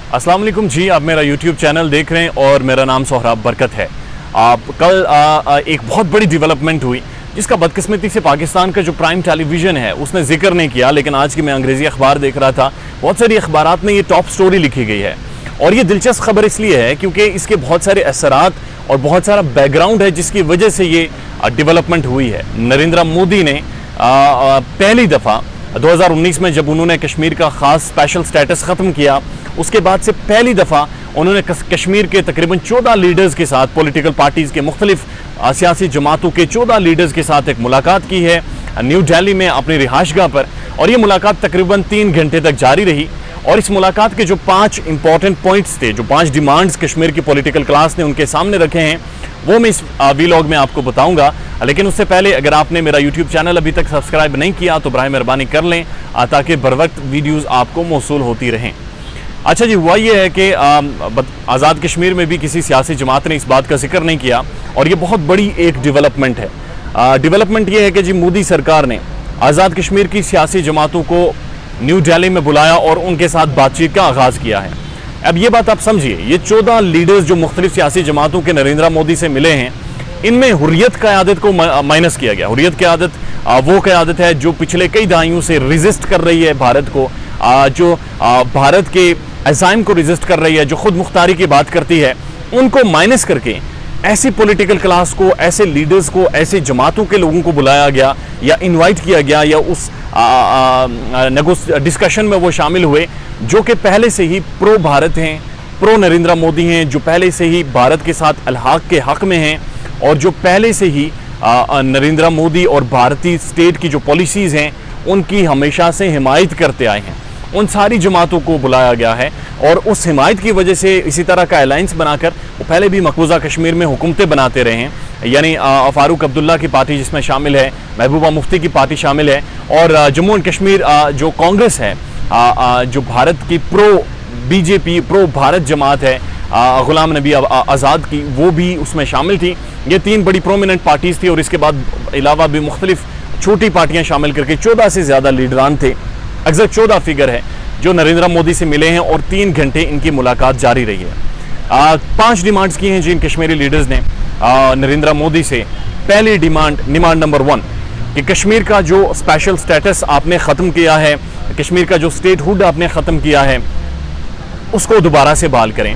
अस्सलाम वालेकुम जी, आप मेरा YouTube चैनल देख रहे हैं और मेरा नाम सोहराब बरकत है। कल एक बहुत बड़ी डेवलपमेंट हुई जिसका बदकिस्मती से पाकिस्तान का जो प्राइम टेलीविज़न है उसने जिक्र नहीं किया, लेकिन आज की मैं अंग्रेज़ी अखबार देख रहा था, बहुत सारी अखबारात में ये टॉप स्टोरी लिखी गई है। और ये दिलचस्प खबर इसलिए है क्योंकि इसके बहुत सारे असरात और बहुत सारा बैकग्राउंड है जिसकी वजह से ये डेवलपमेंट हुई है। नरेंद्र मोदी ने पहली दफ़ा 2019 में जब उन्होंने कश्मीर का ख़ास स्पेशल स्टेटस ख़त्म किया, उसके बाद से पहली दफ़ा उन्होंने कश्मीर के तकरीबन 14 लीडर्स के साथ, पॉलिटिकल पार्टीज़ के मुख्तलिफ सियासी जमातों के 14 लीडर्स के साथ एक मुलाकात की है न्यू दिल्ली में अपनी रिहाइशगाह पर। और ये मुलाकात तकरीबन 3 घंटे तक जारी रही। और इस मुलाकात के जो 5 इंपॉर्टेंट पॉइंट्स थे, जो 5 डिमांड्स कश्मीर की पॉलिटिकल क्लास ने उनके सामने रखे हैं, वो मैं इस वीलॉग में आपको बताऊंगा। लेकिन उससे पहले अगर आपने मेरा यूट्यूब चैनल अभी तक सब्सक्राइब नहीं किया तो बराए मेहरबानी कर लें ताकि बर वक्त वीडियोज़ आपको मौसूल होती रहें। अच्छा जी, हुआ ये है कि आज़ाद कश्मीर में भी किसी सियासी जमात ने इस बात का जिक्र नहीं किया और ये बहुत बड़ी एक डेवलपमेंट है। डेवलपमेंट ये है कि जी मोदी सरकार ने आज़ाद कश्मीर की सियासी जमातों को न्यू दिल्ली में बुलाया और उनके साथ बातचीत का आगाज़ किया है। अब ये बात आप समझिए, ये 14 लीडर्स जो मुख्तलिफ सियासी जमातों के नरेंद्र मोदी से मिले हैं, इनमें हुर्रियत क़यादत को माइनस किया गया। हुर्रियत क़यादत वो क़यादत है जो पिछले कई दहाइयों से रेजिस्ट कर रही है भारत को, जो भारत के अज़ाइम को रेजिस्ट कर रही है, जो खुद मुख्तारी की बात करती है, उनको माइनस करके ऐसी पॉलिटिकल क्लास को, ऐसे लीडर्स को, ऐसे जमातों के लोगों को बुलाया गया या इनवाइट किया गया या उस डिस्कशन में वो शामिल हुए जो कि पहले से ही प्रो भारत हैं, प्रो नरेंद्र मोदी हैं, जो पहले से ही भारत के साथ अलहाक के हक़ में हैं और जो पहले से ही नरेंद्र मोदी और भारतीय स्टेट की जो पॉलिसीज़ हैं उनकी हमेशा से हिमायत करते आए हैं। उन सारी जमातों को बुलाया गया है और उस हिमायत की वजह से इसी तरह का अलायंस बनाकर वो पहले भी मकबूजा कश्मीर में हुकूमतें बनाते रहे हैं। यानी फारूक अब्दुल्ला की पार्टी जिसमें शामिल है, महबूबा मुफ्ती की पार्टी शामिल है और जम्मू एंड कश्मीर जो कांग्रेस है, जो भारत की प्रो बीजेपी प्रो भारत जमात है, गुलाम नबी आज़ाद की, वो भी उसमें शामिल थी। ये 3 बड़ी प्रोमिनेंट पार्टीज़ थी और इसके बाद अलावा भी मुख्तलिफ छोटी पार्टियाँ शामिल करके 14 से ज़्यादा लीडरान थे। एग्जैक्ट 14 फिगर है जो नरेंद्र मोदी से मिले हैं और 3 घंटे इनकी मुलाकात जारी रही है। 5 डिमांड्स की हैं जिन कश्मीरी लीडर्स ने नरेंद्र मोदी से। पहली डिमांड नंबर 1 कि कश्मीर का जो स्पेशल स्टेटस आपने ख़त्म किया है, कश्मीर का जो स्टेटहुड आपने ख़त्म किया है, उसको दोबारा से बहाल करें।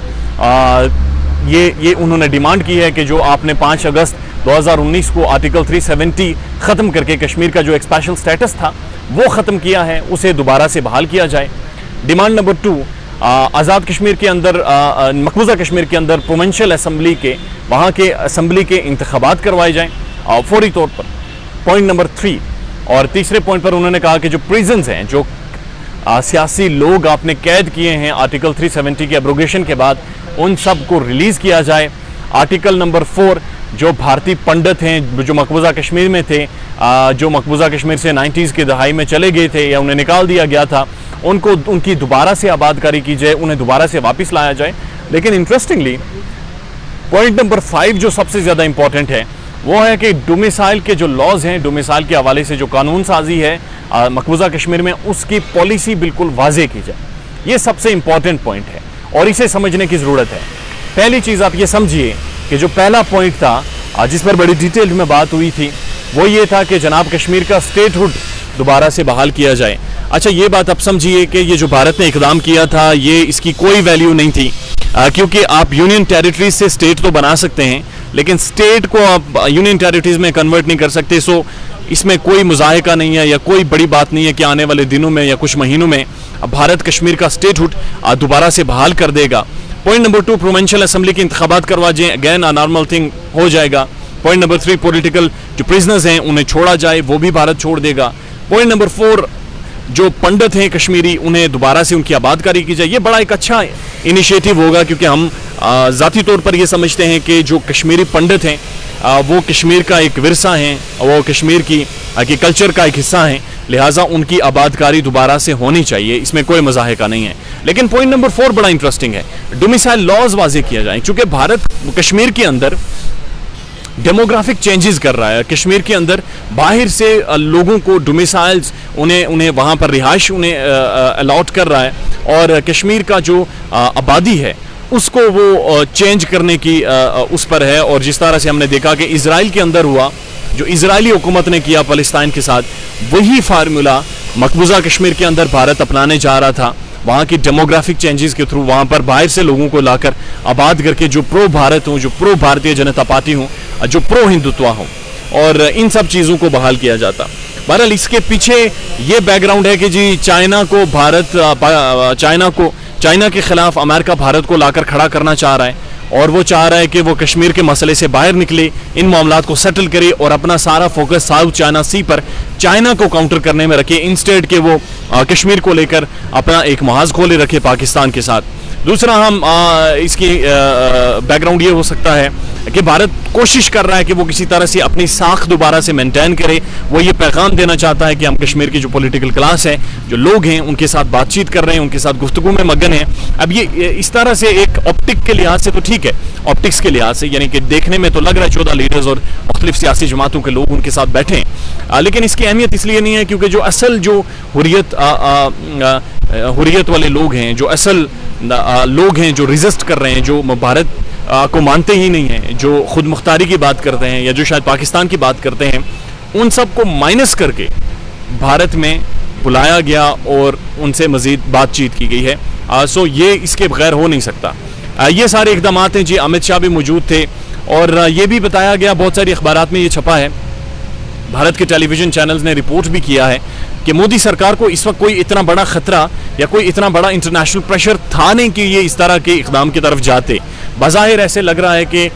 ये उन्होंने डिमांड की है कि जो आपने 5 अगस्त 2019 को आर्टिकल 370 ख़त्म करके कश्मीर का जो एक स्पेशल स्टेटस था वो ख़त्म किया है, उसे दोबारा से बहाल किया जाए। डिमांड नंबर 2, आज़ाद कश्मीर के अंदर, मकबूजा कश्मीर के अंदर प्रोविंशियल असम्बली के, वहाँ के असम्बली के इंतखाबात करवाए जाएँ फौरी तौर पर। पॉइंट नंबर 3 और तीसरे पॉइंट पर उन्होंने कहा कि जो प्रिजन्स हैं, जो सियासी लोग आपने कैद किए हैं आर्टिकल 370 के एब्रोगेशन के बाद, उन सब को रिलीज़ किया जाए। आर्टिकल नंबर 4, जो भारतीय पंडित हैं जो मकबूजा कश्मीर में थे, जो मकबूजा कश्मीर से 90s की दहाई में चले गए थे या उन्हें निकाल दिया गया था, उनको उनकी दोबारा से आबादकारी की जाए, उन्हें दोबारा से वापस लाया जाए। लेकिन इंटरेस्टिंगली पॉइंट नंबर 5 जो सबसे ज़्यादा इंपॉर्टेंट है वो है कि डोमिसाइल के जो लॉज हैं, डोमिसाइल के हवाले से जो कानून साजी है मकबूजा कश्मीर में, उसकी पॉलिसी बिल्कुल वाज़े की जाए। ये सबसे इंपॉर्टेंट पॉइंट है और इसे समझने की ज़रूरत है। पहली चीज़ आप ये समझिए कि जो पहला पॉइंट था जिस पर बड़ी डिटेल में बात हुई थी वो ये था कि जनाब कश्मीर का स्टेटहुड दोबारा से बहाल किया जाए। अच्छा, ये बात आप समझिए कि ये जो भारत ने इकदाम किया था ये इसकी कोई वैल्यू नहीं थी, क्योंकि आप यूनियन टेरिटरीज से स्टेट तो बना सकते हैं लेकिन स्टेट को आप यूनियन टेरिटरीज में कन्वर्ट नहीं कर सकते। सो इसमें कोई मुज़ाहिका नहीं है या कोई बड़ी बात नहीं है कि आने वाले दिनों में या कुछ महीनों में भारत कश्मीर का स्टेटहुड दोबारा से बहाल कर देगा। पॉइंट नंबर 2, प्रोविंशियल असम्बली के इंतखाबात करवा जाए, अगेन नॉर्मल थिंग हो जाएगा। पॉइंट नंबर 3, पॉलिटिकल जो प्रिजनर्स हैं उन्हें छोड़ा जाए, वो भी भारत छोड़ देगा। पॉइंट नंबर 4, जो पंडित हैं कश्मीरी उन्हें दोबारा से उनकी आबादकारी की जाए। ये बड़ा एक अच्छा इनिशिएटिव होगा क्योंकि हम ज़ाती तौर पर ये समझते हैं कि जो कश्मीरी पंडित हैं वो कश्मीर का एक विरसा हैं, वो कश्मीर की कल्चर का एक हिस्सा हैं, लिहाजा उनकी आबादकारी दोबारा से होनी चाहिए, इसमें कोई मज़ाहिका नहीं है। लेकिन पॉइंट नंबर 4 बड़ा इंटरेस्टिंग है, डोमिसाइल लॉज वाज़े किया जाए। चूँकि भारत कश्मीर के अंदर डेमोग्राफिक चेंजेस कर रहा है कश्मीर के अंदर। बाहर से लोगों को डोमिसाइल्स उन्हें वहाँ पर रिहाइश उन्हें अलॉट कर रहा है, और कश्मीर का जो आबादी है उसको वो चेंज करने की उस पर है। और जिस तरह से हमने देखा कि इजराइल के अंदर हुआ, जो इजरायली हुकूमत ने किया फ़लस्तीन के साथ, वही फार्मूला मकबूजा कश्मीर के अंदर भारत अपनाने जा रहा था। वहाँ की डेमोग्राफिक चेंजेस के थ्रू वहाँ पर बाहर से लोगों को लाकर आबाद करके जो प्रो भारत हों, जो प्रो भारतीय जनता पार्टी हों, जो प्रो हिंदुत्व हों, और इन सब चीज़ों को बहाल किया जाता। बहरहाल इसके पीछे ये बैकग्राउंड है कि जी चाइना के खिलाफ अमेरिका भारत को लाकर खड़ा करना चाह रहा है, और वो चाह रहा है कि वो कश्मीर के मसले से बाहर निकले, इन मामलात को सेटल करे और अपना सारा फोकस साउथ चाइना सी पर चाइना को काउंटर करने में रखे, इंस्टेड के वो कश्मीर को लेकर अपना एक महाज खोले रखे पाकिस्तान के साथ। दूसरा हम इसकी बैकग्राउंड ये हो सकता है कि भारत कोशिश कर रहा है कि वो किसी तरह से अपनी साख दोबारा से मेंटेन करे। वो ये पैगाम देना चाहता है कि हम कश्मीर की जो पॉलिटिकल क्लास है, जो लोग हैं, उनके साथ बातचीत कर रहे हैं, उनके साथ गुफ्तगू में मगन है। अब ये इस तरह से एक ऑप्टिक के लिहाज से तो ठीक है, ऑप्टिक्स के लिहाज से यानी कि देखने में तो लग रहा है 14 लीडर्स और मुख्तलिफ सियासी जमातों के लोग उनके साथ बैठे हैं, लेकिन इसकी अहमियत इसलिए नहीं है क्योंकि जो असल जो हुर्रियत वाले लोग हैं, जो असल लोग हैं जो रेजिस्ट कर रहे हैं, जो भारत को मानते ही नहीं हैं, जो खुद मुख्तारी की बात करते हैं या जो शायद पाकिस्तान की बात करते हैं, उन सब को माइनस करके भारत में बुलाया गया और उनसे मज़ीद बातचीत की गई है। सो ये इसके बगैर हो नहीं सकता। ये सारे इक़दाम हैं जी। अमित शाह भी मौजूद थे, और ये भी बताया गया, बहुत सारी अखबारात में ये छपा है, भारत के टेलीविज़न चैनल्स ने रिपोर्ट भी किया है कि मोदी सरकार को इस वक्त कोई इतना बड़ा ख़तरा या कोई इतना बड़ा इंटरनेशनल प्रेशर था नहीं कि ये इस तरह के इक़दाम की तरफ जाते। बज़ाहिर ऐसे लग रहा है कि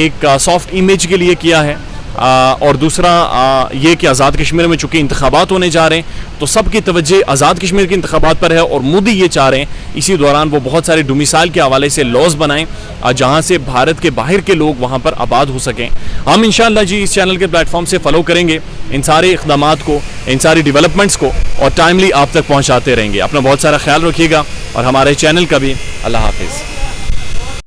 एक सॉफ्ट इमेज के लिए किया है, और दूसरा ये कि आज़ाद कश्मीर में चूँकि इंतखाबात होने जा रहे हैं तो सबकी तवज्जो आज़ाद कश्मीर के इंतखाबात पर है, और मोदी ये चाह रहे हैं इसी दौरान वो बहुत सारे डोमिसाइल के हवाले से लॉज बनाएं जहाँ से भारत के बाहर के लोग वहाँ पर आबाद हो सकें। हम इंशाअल्लाह जी इस चैनल के प्लेटफॉर्म से फॉलो करेंगे इन सारे इक़दामात को, इन सारी डेवलपमेंट्स को, और टाइमली आप तक पहुँचाते रहेंगे। अपना बहुत सारा ख्याल रखिएगा, और हमारे चैनल का भी। अल्लाह हाफिज़।